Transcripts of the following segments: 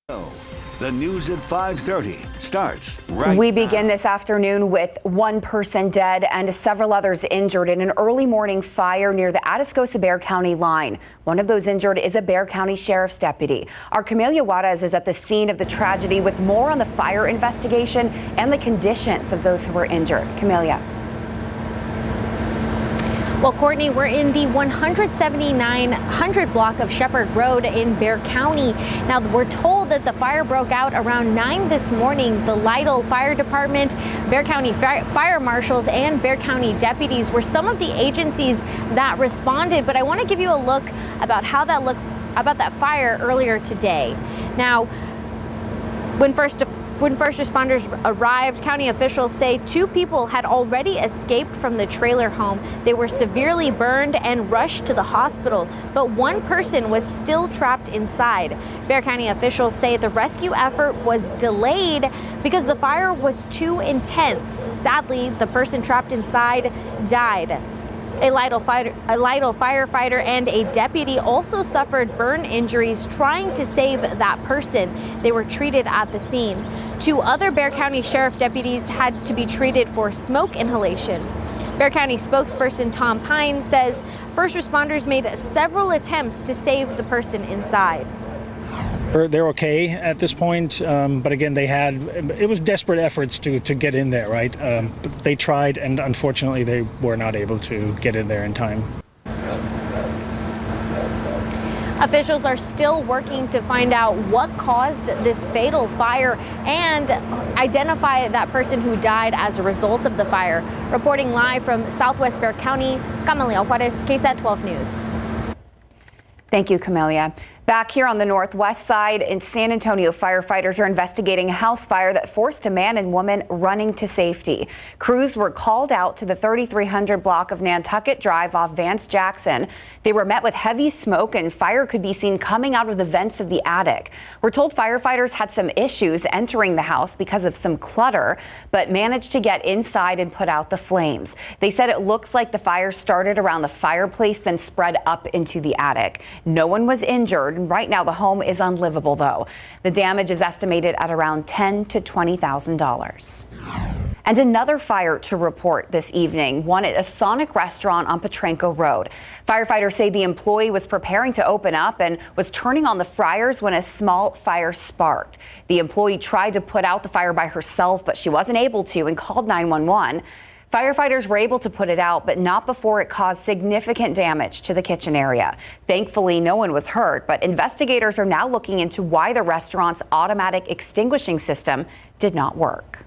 The news at 5:30 starts right We now. begin this afternoon with one person dead and several others injured in an early morning fire near the Atascosa-Bexar County line. One of those injured is a Bexar County Sheriff's deputy. Our Camelia Juarez is at the scene of the tragedy with more on the fire investigation and the conditions of those who were injured. Camelia. Well, Courtney, we're in the 17900 block of Shepherd Road in Bexar County. Now, we're told that the fire broke out around 9 this morning. The Lytle Fire Department, Bexar County Fire Marshals, and Bexar County deputies were some of the agencies that responded. But I want to give you a look about how that looked about that fire earlier today. Now, when first responders arrived, county officials say 2 people had already escaped from the trailer home. They were severely burned and rushed to the hospital, but 1 person was still trapped inside. Bexar County officials say the rescue effort was delayed because the fire was too intense. Sadly, the person trapped inside died. A Lytle firefighter and a deputy also suffered burn injuries trying to save that person. They were treated at the scene. 2 other Bexar County Sheriff deputies had to be treated for smoke inhalation. Bexar County spokesperson Tom Pine says first responders made several attempts to save the person inside. They're okay at this point, but again, it was desperate efforts to get in there, right? But they tried, and unfortunately, they were not able to get in there in time. Officials are still working to find out what caused this fatal fire and identify that person who died as a result of the fire. Reporting live from Southwest Bexar County, Camelia Juarez, KSAT 12 News. Thank you, Camelia. Back here on the northwest side in San Antonio, firefighters are investigating a house fire that forced a man and woman running to safety. Crews were called out to the 3300 block of Nantucket Drive off Vance Jackson. They were met with heavy smoke and fire could be seen coming out of the vents of the attic. We're told firefighters had some issues entering the house because of some clutter, but managed to get inside and put out the flames. They said it looks like the fire started around the fireplace, then spread up into the attic. No one was injured. Right now, the home is unlivable, though. The damage is estimated at around $10,000 to $20,000. And another fire to report this evening, one at a Sonic restaurant on Petrenko Road. Firefighters say the employee was preparing to open up and was turning on the fryers when a small fire sparked. The employee tried to put out the fire by herself, but she wasn't able to and called 911. Firefighters were able to put it out, but not before it caused significant damage to the kitchen area. Thankfully, no one was hurt, but investigators are now looking into why the restaurant's automatic extinguishing system did not work.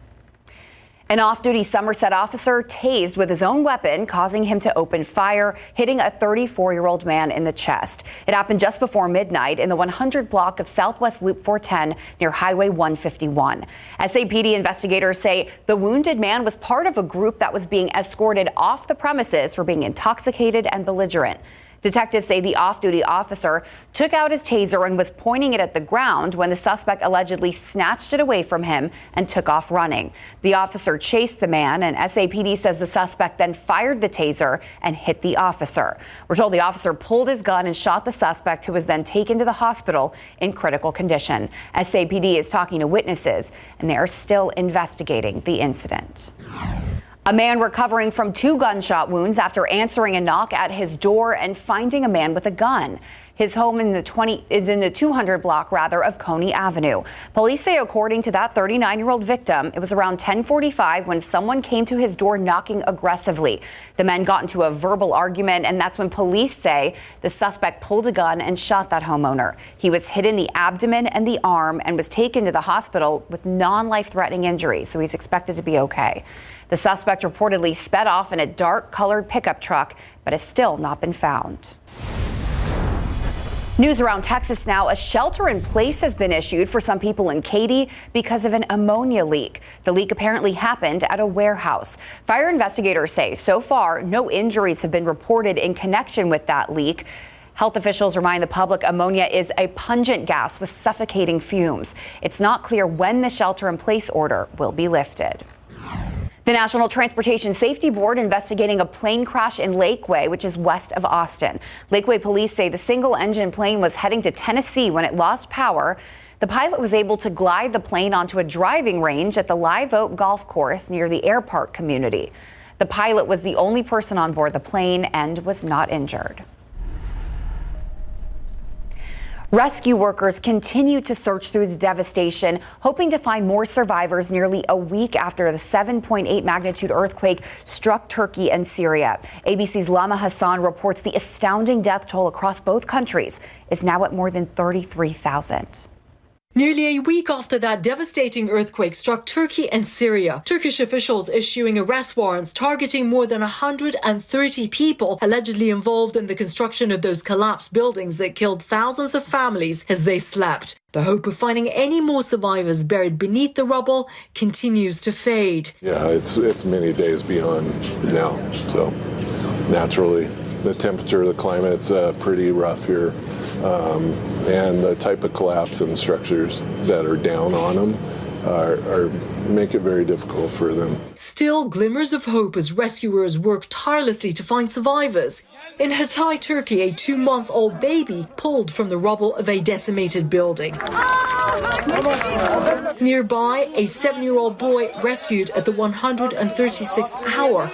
An off-duty Somerset officer tased with his own weapon, causing him to open fire, hitting a 34-year-old man in the chest. It happened just before midnight in the 100 block of Southwest Loop 410 near Highway 151. SAPD investigators say the wounded man was part of a group that was being escorted off the premises for being intoxicated and belligerent. Detectives say the off-duty officer took out his taser and was pointing it at the ground when the suspect allegedly snatched it away from him and took off running. The officer chased the man, and SAPD says the suspect then fired the taser and hit the officer. We're told the officer pulled his gun and shot the suspect, who was then taken to the hospital in critical condition. SAPD is talking to witnesses, and they are still investigating the incident. A man recovering from 2 gunshot wounds after answering a knock at his door and finding a man with a gun. His home is in the 200 block of Coney Avenue. Police say, according to that 39-year-old victim, it was around 10:45 when someone came to his door knocking aggressively. The men got into a verbal argument, and that's when police say the suspect pulled a gun and shot that homeowner. He was hit in the abdomen and the arm and was taken to the hospital with non-life-threatening injuries, so he's expected to be okay. The suspect reportedly sped off in a dark-colored pickup truck, but has still not been found. News around Texas now. A shelter in place has been issued for some people in Katy because of an ammonia leak. The leak apparently happened at a warehouse. Fire investigators say so far no injuries have been reported in connection with that leak. Health officials remind the public ammonia is a pungent gas with suffocating fumes. It's not clear when the shelter-in-place order will be lifted. The National Transportation Safety Board investigating a plane crash in Lakeway, which is west of Austin. Lakeway police say the single-engine plane was heading to Tennessee when it lost power. The pilot was able to glide the plane onto a driving range at the Live Oak Golf Course near the Air Park community. The pilot was the only person on board the plane and was not injured. Rescue workers continue to search through the devastation, hoping to find more survivors nearly a week after the 7.8 magnitude earthquake struck Turkey and Syria. ABC's Lama Hassan reports the astounding death toll across both countries is now at more than 33,000. Nearly a week after that devastating earthquake struck Turkey and Syria, Turkish officials issuing arrest warrants targeting more than 130 people allegedly involved in the construction of those collapsed buildings that killed thousands of families as they slept. The hope of finding any more survivors buried beneath the rubble continues to fade. Yeah, it's many days beyond now. So naturally, the temperature, the climate's pretty rough here. And the type of collapse and structures that are down on them are make it very difficult for them. Still, glimmers of hope as rescuers work tirelessly to find survivors. In Hatay, Turkey, a 2-month-old baby pulled from the rubble of a decimated building. Nearby, a 7-year-old boy rescued at the 136th hour.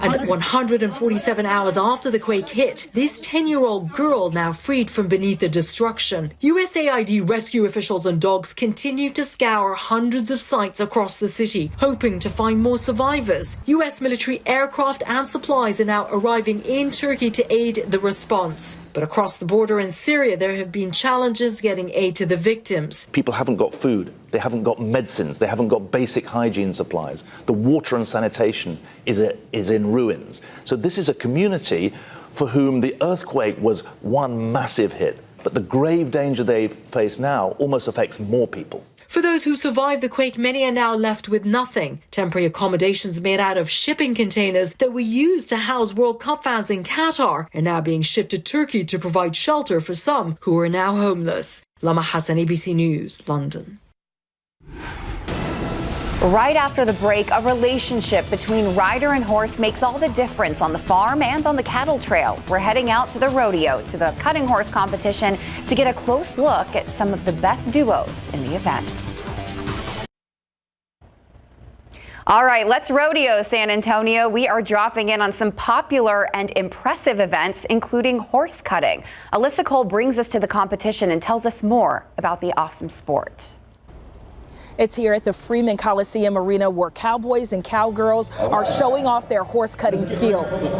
And 147 hours after the quake hit, this 10-year-old girl now freed from beneath the destruction. USAID rescue officials and dogs continue to scour hundreds of sites across the city, hoping to find more survivors. U.S. military aircraft and supplies are now arriving in Turkey to aid the response. But across the border in Syria, there have been challenges getting aid to the victims. People haven't got food, they haven't got medicines, they haven't got basic hygiene supplies. The water and sanitation is in ruins. So this is a community for whom the earthquake was one massive hit. But the grave danger they face now almost affects more people. For those who survived the quake, many are now left with nothing. Temporary accommodations made out of shipping containers that were used to house World Cup fans in Qatar are now being shipped to Turkey to provide shelter for some who are now homeless. Lama Hassan, ABC News, London. Right after the break, a relationship between rider and horse makes all the difference on the farm and on the cattle trail. We're heading out to the rodeo, to the cutting horse competition, to get a close look at some of the best duos in the event. All right, let's rodeo San Antonio. We are dropping in on some popular and impressive events, including horse cutting. Alyssa Cole brings us to the competition and tells us more about the awesome sport. It's here at the Freeman Coliseum Arena where cowboys and cowgirls are showing off their horse cutting skills.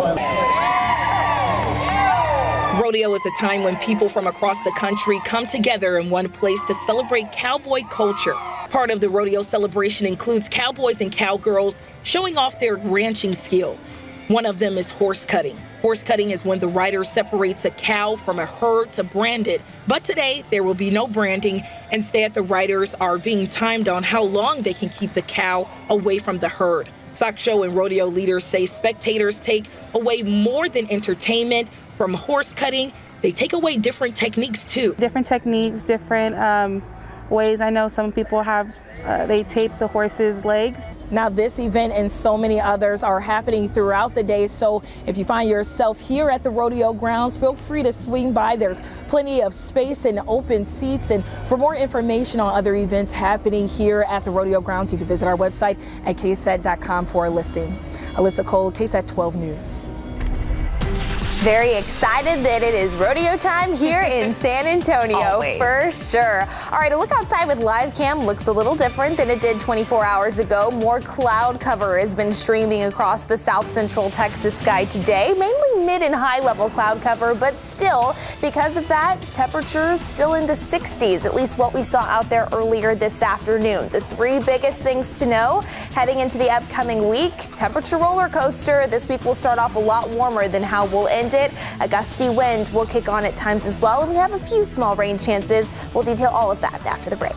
Rodeo is a time when people from across the country come together in one place to celebrate cowboy culture. Part of the rodeo celebration includes cowboys and cowgirls showing off their ranching skills. One of them is horse cutting. Horse cutting is when the rider separates a cow from a herd to brand it. But today, there will be no branding. Instead, the riders are being timed on how long they can keep the cow away from the herd. Stock show and rodeo leaders say spectators take away more than entertainment from horse cutting. They take away different techniques, too. Different techniques, different ways. I know some people have they tape the horse's legs. Now this event and so many others are happening throughout the day, so if you find yourself here at the rodeo grounds, feel free to swing by. There's plenty of space and open seats, and for more information on other events happening here at the rodeo grounds, you can visit our website at KSAT.com for a listing. Alyssa Cole, KSAT 12 News. Very excited that it is rodeo time here in San Antonio. Always. For sure. All right, a look outside with live cam looks a little different than it did 24 hours ago. More cloud cover has been streaming across the south central Texas sky today, mainly mid and high level cloud cover, but still, because of that, temperatures still in the 60s, at least what we saw out there earlier this afternoon. The three biggest things to know heading into the upcoming week: temperature roller coaster. This week will start off a lot warmer than how we'll end it. A gusty wind will kick on at times as well, and we have a few small rain chances. We'll detail all of that after the break.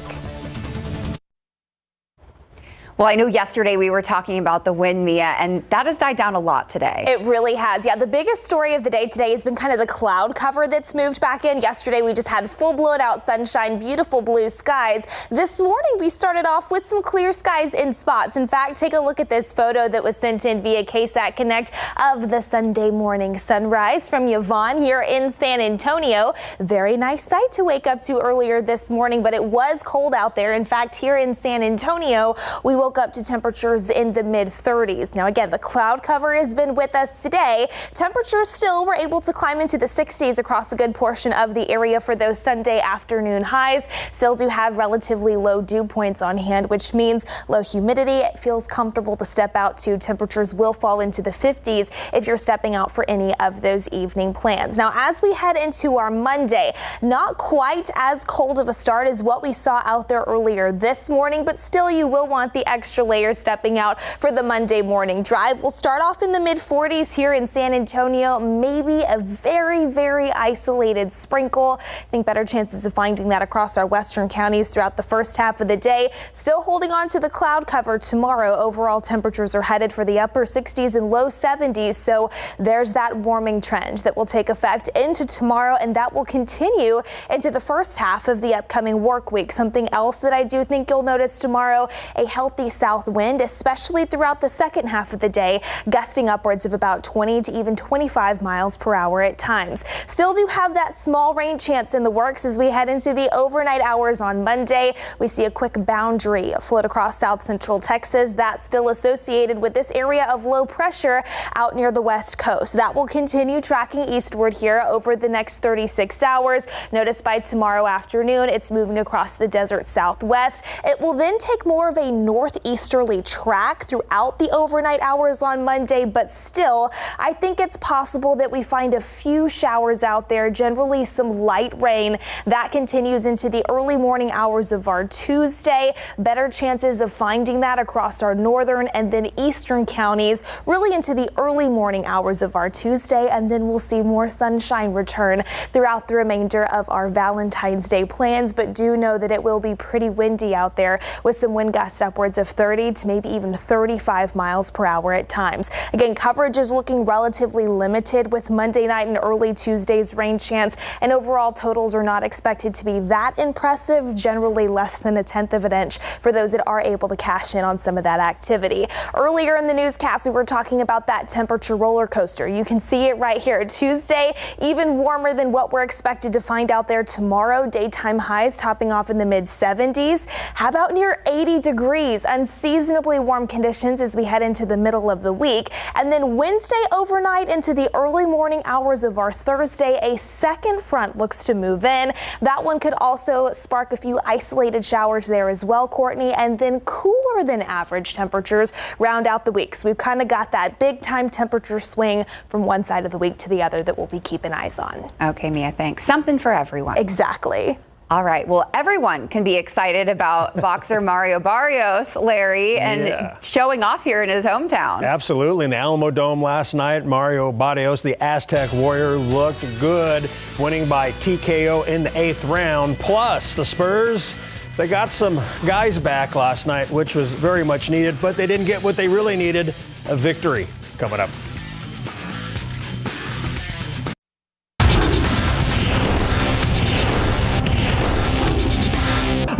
Well, I know yesterday we were talking about the wind, Mia, and that has died down a lot today. It really has. Yeah, the biggest story of the day today has been kind of the cloud cover that's moved back in. Yesterday, we just had full blown out sunshine, beautiful blue skies. This morning, we started off with some clear skies in spots. In fact, take a look at this photo that was sent in via KSAT Connect of the Sunday morning sunrise from Yvonne here in San Antonio. Very nice sight to wake up to earlier this morning, but it was cold out there. In fact, here in San Antonio, we woke up to temperatures in the mid-30s. Now again, the cloud cover has been with us today. Temperatures still were able to climb into the 60s across a good portion of the area for those Sunday afternoon highs. Still do have relatively low dew points on hand, which means low humidity. It feels comfortable to step out to. Temperatures will fall into the 50s if you're stepping out for any of those evening plans. Now, as we head into our Monday, not quite as cold of a start as what we saw out there earlier this morning, but still you will want the extra layers stepping out for the Monday morning drive. We'll start off in the mid-40s here in San Antonio, maybe a very, very isolated sprinkle. I think better chances of finding that across our western counties throughout the first half of the day. Still holding on to the cloud cover tomorrow. Overall temperatures are headed for the upper 60s and low 70s, so there's that warming trend that will take effect into tomorrow, and that will continue into the first half of the upcoming work week. Something else that I do think you'll notice tomorrow, a healthy south wind, especially throughout the second half of the day, gusting upwards of about 20 to even 25 miles per hour at times. Still do have that small rain chance in the works as we head into the overnight hours on Monday. We see a quick boundary float across south central Texas. That's still associated with this area of low pressure out near the west coast. That will continue tracking eastward here over the next 36 hours. Notice by tomorrow afternoon, it's moving across the desert southwest. It will then take more of a northeasterly track throughout the overnight hours on Monday, but still, I think it's possible that we find a few showers out there, generally some light rain. That continues into the early morning hours of our Tuesday. Better chances of finding that across our northern and then eastern counties, really into the early morning hours of our Tuesday, and then we'll see more sunshine return throughout the remainder of our Valentine's Day plans, but do know that it will be pretty windy out there with some wind gusts upwards of 30 to maybe even 35 miles per hour at times. Again, coverage is looking relatively limited with Monday night and early Tuesday's rain chance, and overall totals are not expected to be that impressive, generally less than 1/10 of an inch for those that are able to cash in on some of that activity. Earlier in the newscast, we were talking about that temperature roller coaster. You can see it right here. Tuesday, even warmer than what we're expected to find out there tomorrow. Daytime highs topping off in the mid-70s. How about near 80 degrees? Unseasonably warm conditions as we head into the middle of the week. And then Wednesday overnight into the early morning hours of our Thursday, a second front looks to move in. That one could also spark a few isolated showers there as well, Courtney, and then cooler than average temperatures round out the week. So we've kind of got that big time temperature swing from one side of the week to the other that we'll be keeping eyes on. Okay, Mia, thanks. Something for everyone. Exactly. All right. Well, everyone can be excited about boxer Mario Barrios, Larry, and showing off here in his hometown. Absolutely. In the Alamo Dome last night, Mario Barrios, the Aztec Warrior, looked good, winning by TKO in the 8th round. Plus, the Spurs, they got some guys back last night, which was very much needed, but they didn't get what they really needed, a victory. Coming up.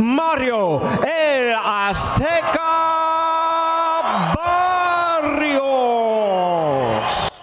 Mario El Azteca Barrios.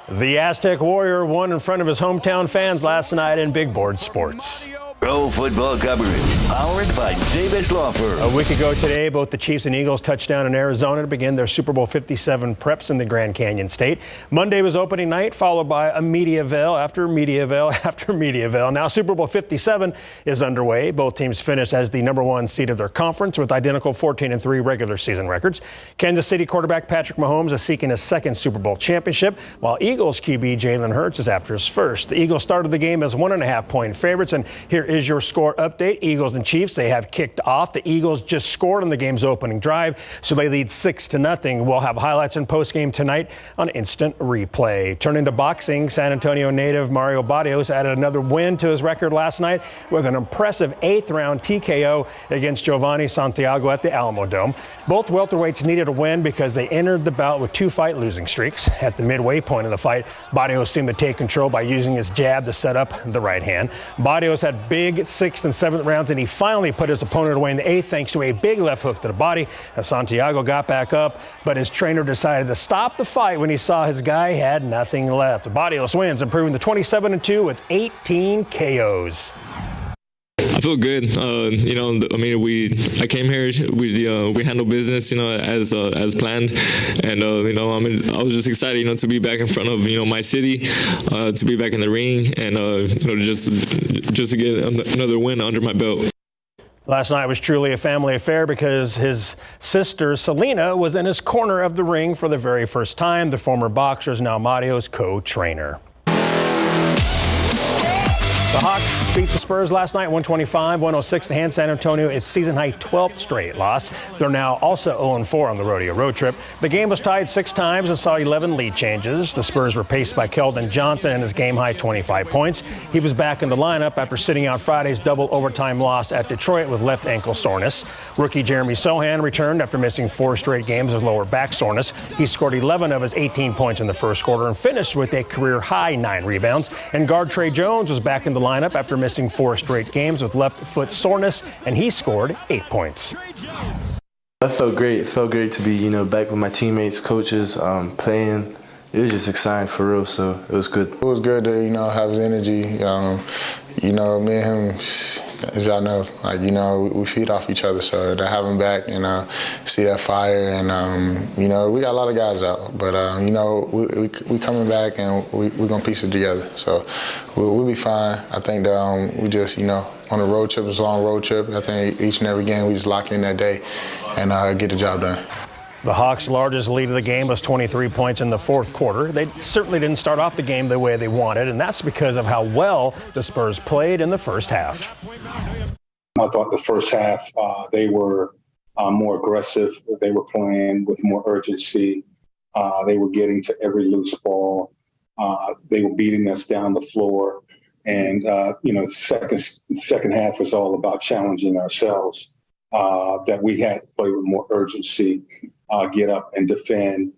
The Aztec Warrior won in front of his hometown fans last night in Big Board Sports. Pro football coverage, powered by Davis Law Firm. A week ago today, both the Chiefs and Eagles touched down in Arizona to begin their Super Bowl 57 preps in the Grand Canyon State. Monday was opening night, followed by a Mediaville after Mediaville after Mediaville. Now Super Bowl 57 is underway. Both teams finished as the #1 seed of their conference with identical 14-3 regular season records. Kansas City quarterback Patrick Mahomes is seeking his second Super Bowl championship, while Eagles QB Jalen Hurts is after his first. The Eagles started the game as 1.5-point favorites, and here is your score update. Eagles and Chiefs, they have kicked off. The Eagles just scored on the game's opening drive, so they lead 6-0. We'll have highlights and postgame tonight on Instant Replay. Turning to boxing, San Antonio native Mario Barrios added another win to his record last night with an impressive 8th-round TKO against Giovanni Santiago at the Alamo Dome. Both welterweights needed a win because they entered the bout with 2-fight losing streaks. At the midway point of the fight, Barrios seemed to take control by using his jab to set up the right hand. Barrios had big 6th and 7th rounds, and he finally put his opponent away in the 8th thanks to a big left hook to the body. As Santiago got back up, but his trainer decided to stop the fight when he saw his guy had nothing left. Barrios wins, improving to 27-2 with 18 KOs. I feel good. I came here. We handled business, as planned, and I was just excited, to be back in front of my city, to be back in the ring, and just to get another win under my belt. Last night was truly a family affair because his sister Selena was in his corner of the ring for the very first time. The former boxer is now Mario's co-trainer. The Hawks beat the Spurs last night, 125-106 to hand San Antonio its season-high 12th straight loss. They're now also 0-4 on the rodeo road trip. The game was tied 6 times and saw 11 lead changes. The Spurs were paced by Keldon Johnson and his game-high 25 points. He was back in the lineup after sitting out Friday's double overtime loss at Detroit with left ankle soreness. Rookie Jeremy Sohan returned after missing 4 straight games with lower back soreness. He scored 11 of his 18 points in the first quarter and finished with a career-high 9 rebounds. And guard Trey Jones was back in the lineup after missing 4 straight games with left foot soreness, and he scored 8 points. I felt great. It felt great to be, back with my teammates, coaches, playing. It was just exciting for real, so it was good. It was good to, have his energy. Me and him, as y'all know, we feed off each other, so to have him back and see that fire, and we got a lot of guys out, but we coming back and we're gonna piece it together, so we'll be fine. I think that we just on the road trip, it's a long road trip. I think each and every game we just lock in that day and get the job done. The Hawks' largest lead of the game was 23 points in the fourth quarter. They certainly didn't start off the game the way they wanted, and that's because of how well the Spurs played in the first half. I thought the first half they were more aggressive. They were playing with more urgency. They were getting to every loose ball. They were beating us down the floor. And, second half was all about challenging ourselves, that we had to play with more urgency. Get up and defend.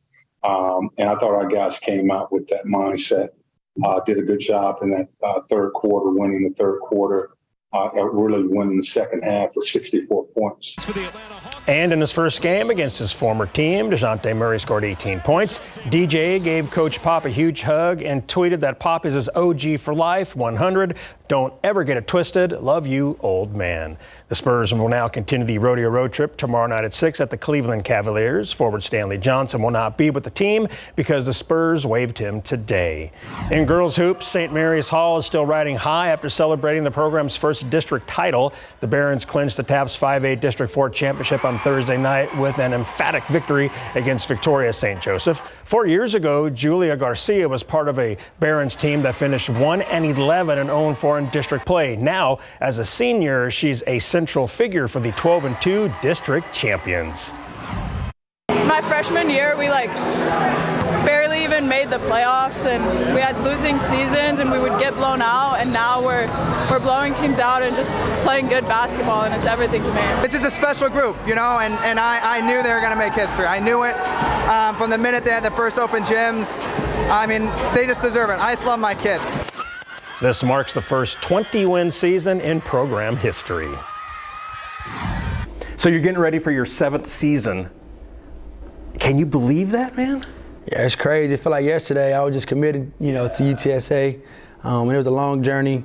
And I thought our guys came out with that mindset, did a good job in that third quarter, winning the third quarter, really winning the second half with 64 points. And in his first game against his former team, DeJounte Murray scored 18 points. DJ gave Coach Pop a huge hug and tweeted that Pop is his OG for life, 100. Don't ever get it twisted. Love you, old man. The Spurs will now continue the rodeo road trip tomorrow night at 6 at the Cleveland Cavaliers. Forward Stanley Johnson will not be with the team because the Spurs waived him today. In girls hoops, St. Mary's Hall is still riding high after celebrating the program's first district title. The Barons clinched the TAP's 5A District 4 championship on Thursday night with an emphatic victory against Victoria St. Joseph. 4 years ago, Julia Garcia was part of a Barons team that finished 1-11 and 0-4 in district play. Now, as a senior, she's a central figure for the 12-2 district champions. My freshman year, we barely even made the playoffs, and we had losing seasons, and we would get blown out. And now we're blowing teams out and just playing good basketball, and it's everything to me. It's just a special group, and I knew they were going to make history. I knew it from the minute they had the first open gyms. I mean, they just deserve it. I just love my kids. This marks the first 20-win season in program history. So you're getting ready for your 7th season. Can you believe that, man? Yeah, it's crazy. I feel like yesterday I was just committed, to UTSA, and it was a long journey.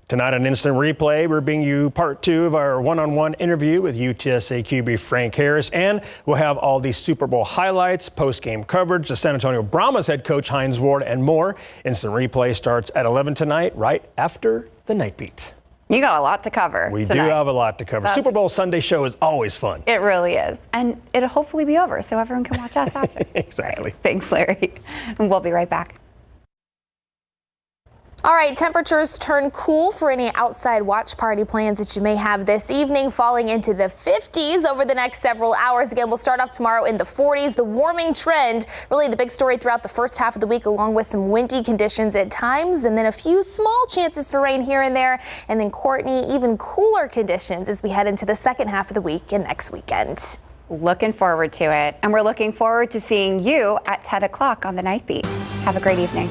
Tonight on Instant Replay, we're bringing you part 2 of our one-on-one interview with UTSA QB Frank Harris, and we'll have all these Super Bowl highlights, post-game coverage, the San Antonio Brahmas head coach Hines Ward, and more. Instant Replay starts at 11 tonight, right after the Night Beat. You got a lot to cover. We tonight. do have a lot to cover. Super Bowl Sunday show is always fun. It really is. And it'll hopefully be over so everyone can watch us after. Exactly. Right. Thanks, Larry. And we'll be right back. All right, temperatures turn cool for any outside watch party plans that you may have this evening, falling into the 50s over the next several hours. Again, we'll start off tomorrow in the 40s. The warming trend, really the big story throughout the first half of the week, along with some windy conditions at times, and then a few small chances for rain here and there. And then, Courtney, even cooler conditions as we head into the second half of the week and next weekend. Looking forward to it. And we're looking forward to seeing you at 10 o'clock on the Night Beat. Have a great evening.